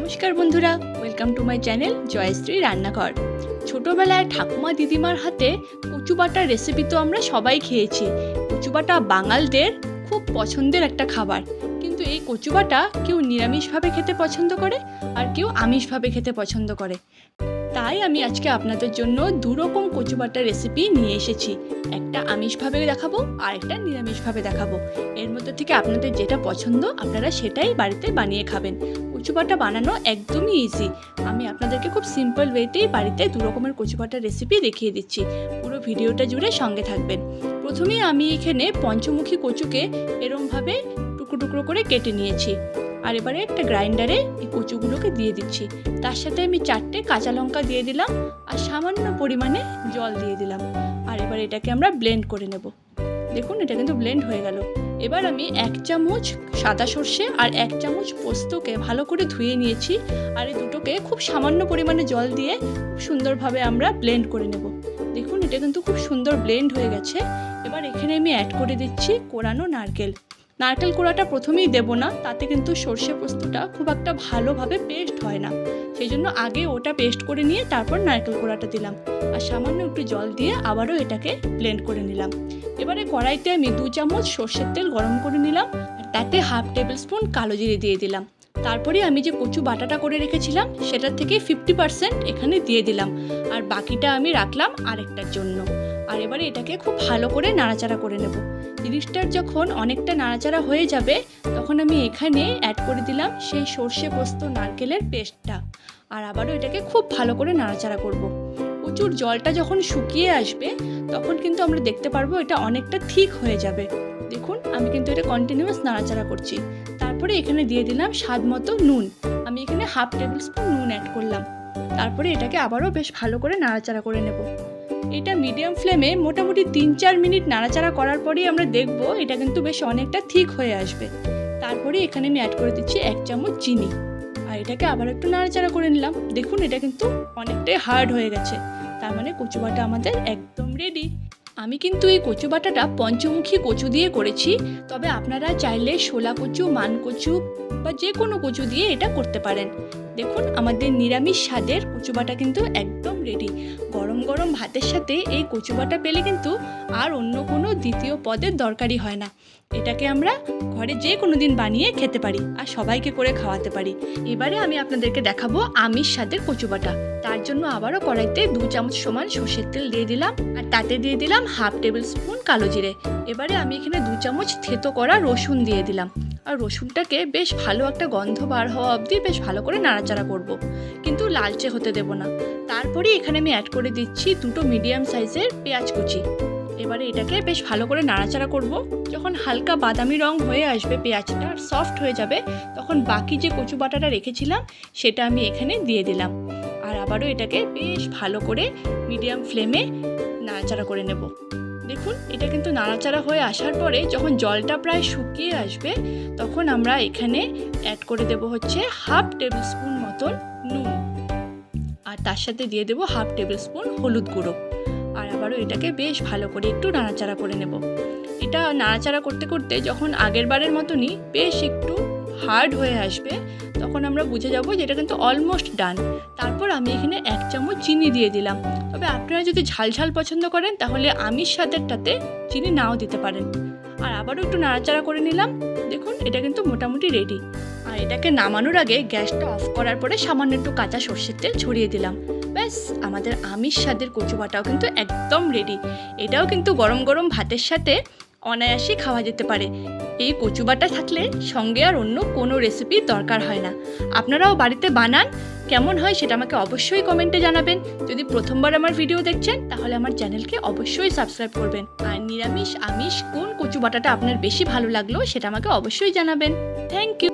নমস্কার বন্ধুরা, welcome to my channel Joyshree Rannaghar. ছোটোবেলায় ঠাকুমা দিদিমার হাতে কচু বাটার রেসিপি তো আমরা সবাই খেয়েছি। কচু বাটা বাঙালদের খুব পছন্দের একটা খাবার। কিন্তু এই কচু বাটা কেউ নিরামিষভাবে খেতে পছন্দ করে আর কেউ আমিষভাবে খেতে পছন্দ করে। তাই আমি আজকে আপনাদের জন্য দুরকম কচু বাটার রেসিপি নিয়ে এসেছি। একটা আমিষভাবে দেখাবো আর একটা নিরামিষভাবে দেখাবো। এর মধ্যে থেকে আপনাদের যেটা পছন্দ আপনারা সেটাই বাড়িতে বানিয়ে খাবেন। কচু বাটা বানানো একদমই ইজি। আমি আপনাদেরকে খুব সিম্পল ওয়েতেই বাড়িতে দু রকমের কচু বাটার রেসিপি দেখিয়ে দিচ্ছি। পুরো ভিডিওটা জুড়ে সঙ্গে থাকবেন। প্রথমেই আমি এখানে পঞ্চমুখী কচুকে এরমভাবে টুকরো টুকরো করে কেটে নিয়েছি। আর এবারে একটা গ্রাইন্ডারে এই কচুগুলোকে দিয়ে দিচ্ছি। তার সাথে আমি 4টে কাঁচা লঙ্কা দিয়ে দিলাম আর সামান্য পরিমাণে জল দিয়ে দিলাম। আর এবার এটাকে আমরা ব্লেন্ড করে নেব। দেখুন, এটা কিন্তু ব্লেন্ড হয়ে গেল। এবার আমি 1 চামচ সাদা সর্ষে আর 1 চামচ পোস্তকে ভালো করে ধুয়ে নিয়েছি। আর এই দুটোকে খুব সামান্য পরিমাণে জল দিয়ে খুব সুন্দরভাবে আমরা ব্লেন্ড করে নেব। দেখুন, এটা কিন্তু খুব সুন্দর ব্লেন্ড হয়ে গেছে। এবার এখানে আমি অ্যাড করে দিচ্ছি কোরানো নারকেল। নারকেল কোড়াটা প্রথমেই দেব না, তাতে কিন্তু সর্ষে পোস্তটা খুব একটা ভালোভাবে পেস্ট হয় না। সেই জন্য আগে ওটা পেস্ট করে নিয়ে তারপর নারকেল কোড়াটা দিলাম। আর সামান্য একটু জল দিয়ে আবারও এটাকে ব্লেন্ড করে নিলাম। এবারে কড়াইতে আমি 2 চামচ সর্ষের তেল গরম করে নিলাম আর তাতে হাফ টেবিল স্পুন কালো জিরে দিয়ে দিলাম। তারপরে আমি যে কচু বাটাটা করে রেখেছিলাম সেটার থেকে 50% এখানে দিয়ে দিলাম। আর বাকিটা আমি রাখলাম আরেকটার জন্য। আর এবারে এটাকে খুব ভালো করে নাড়াচাড়া করে নেব। জিনিসটার যখন অনেকটা নাড়াচাড়া হয়ে যাবে তখন আমি এখানে অ্যাড করে দিলাম সেই সর্ষে পোস্ত নারকেলের পেস্টটা। আর আবারও এটাকে খুব ভালো করে নাড়াচাড়া করব। কচুর জলটা যখন শুকিয়ে আসবে তখন কিন্তু আমরা দেখতে পারবো এটা অনেকটা থিক হয়ে যাবে। দেখুন, আমি কিন্তু এটা কন্টিনিউয়াস নাড়াচাড়া করছি। তারপরে এখানে দিয়ে দিলাম স্বাদ মতো নুন। আমি এখানে হাফ টেবিল স্পুন নুন অ্যাড করলাম। তারপরে এটাকে আবারও বেশ ভালো করে নাড়াচাড়া করে নেব। এটা মিডিয়াম ফ্লেমে মোটামুটি 3-4 মিনিট নাড়াচাড়া করার পরেই আমরা দেখব এটা কিন্তু বেশ অনেকটা থিক হয়ে আসবে। তারপরে এখানে আমি অ্যাড করে দিচ্ছি 1 চামচ চিনি। আর এটাকে আবার একটু নাড়াচাড়া করে নিলাম। দেখুন, এটা কিন্তু অনেকটাই হার্ড হয়ে গেছে। তার মানে কচু বাটা আমাদের একদম রেডি। আমি কিন্তু এই কচু বাটাটা পঞ্চমুখী কচু দিয়ে করেছি, তবে আপনারা চাইলে শোলা কচু, মান কচু বা যে কোনো কচু দিয়ে এটা করতে পারেন। দেখুন, আমাদের নিরামিষ স্বাদের কচু বাটা কিন্তু একদম রেডি। গরম গরম ভাতের সাথে এই কচু বাটা পেলে কিন্তু আর অন্য কোনো দ্বিতীয় পদের দরকারই হয় না। এটাকে আমরা ঘরে যে কোনো দিন বানিয়ে খেতে পারি আর সবাইকে করে খাওয়াতে পারি। এবারে আমি আপনাদেরকে দেখাবো আমিষ স্বাদের কচু বাটা। তার জন্য আবারও কড়াইতে 2 চামচ সমান সর্ষের তেল দিয়ে দিলাম আর তাতে দিয়ে দিলাম হাফ টেবিল স্পুন কালো জিরে। এবারে আমি এখানে 2 চামচ থেতো করা রসুন দিয়ে দিলাম। আর রসুনটাকে বেশ ভালো একটা গন্ধ বার হওয়া অবধি বেশ ভালো করে নাড়াচাড়া করব, কিন্তু লালচে হতে দেব না। তারপরে এখানে আমি অ্যাড করে দিচ্ছি 2টো মিডিয়াম সাইজের পেঁয়াজ কুচি। এবারে এটাকে বেশ ভালো করে নাড়াচাড়া করব। যখন হালকা বাদামি রং হয়ে আসবে, পেঁয়াজটা সফট হয়ে যাবে, তখন বাকি যে কচু বাটাটা রেখেছিলাম সেটা আমি এখানে দিয়ে দিলাম। আর আবারও এটাকে বেশ ভালো করে মিডিয়াম ফ্লেমে নাড়াচাড়া করে নেব। দেখুন, এটা কিন্তু নাড়াচাড়া হয়ে আসার পরে যখন জলটা প্রায় শুকিয়ে আসবে তখন আমরা এখানে অ্যাড করে দেব হচ্ছে হাফ টেবিল স্পুন মতন নুন। আর তার সাথে দিয়ে দেব হাফ টেবিল স্পুন হলুদ গুঁড়ো। আর আবারও এটাকে বেশ ভালো করে একটু নাড়াচাড়া করে নেব। এটা নাড়াচাড়া করতে করতে যখন আগের বারের মতনই বেশ একটু হার্ড হয়ে আসবে তখন আমরা বুঝে যাব যে এটা কিন্তু অলমোস্ট ডান। তারপর আমি এখানে 1 চামচ চিনি দিয়ে দিলাম। তবে আপনারা যদি ঝাল ঝাল পছন্দ করেন তাহলে আমিষ স্বাদেরটাতে চিনি নাও দিতে পারেন। আর আবারও একটু নাড়াচাড়া করে নিলাম। দেখুন, এটা কিন্তু মোটামুটি রেডি। আর এটাকে নামানোর আগে গ্যাসটা অফ করার পরে সামান্য একটু কাঁচা সর্ষের তেল ছড়িয়ে দিলাম। ব্যাস, আমাদের আমিষ স্বাদের কচু বাটাও কিন্তু একদম রেডি। এটাও কিন্তু গরম গরম ভাতের সাথে অনায়াসে খাওয়া যেতে পারে। এই কচু বাটা থাকলে সঙ্গে আর অন্য কোনো রেসিপির দরকার হয় না। আপনারাও বাড়িতে বানান, কেমন হয় সেটা আমাকে অবশ্যই কমেন্টে জানাবেন। যদি প্রথমবার আমার ভিডিও দেখছেন তাহলে আমার চ্যানেলকে অবশ্যই সাবস্ক্রাইব করবেন। আর নিরামিষ আমিষ কোন কচু বাটাটা আপনার বেশি ভালো লাগলো সেটা আমাকে অবশ্যই জানাবেন। Thank you.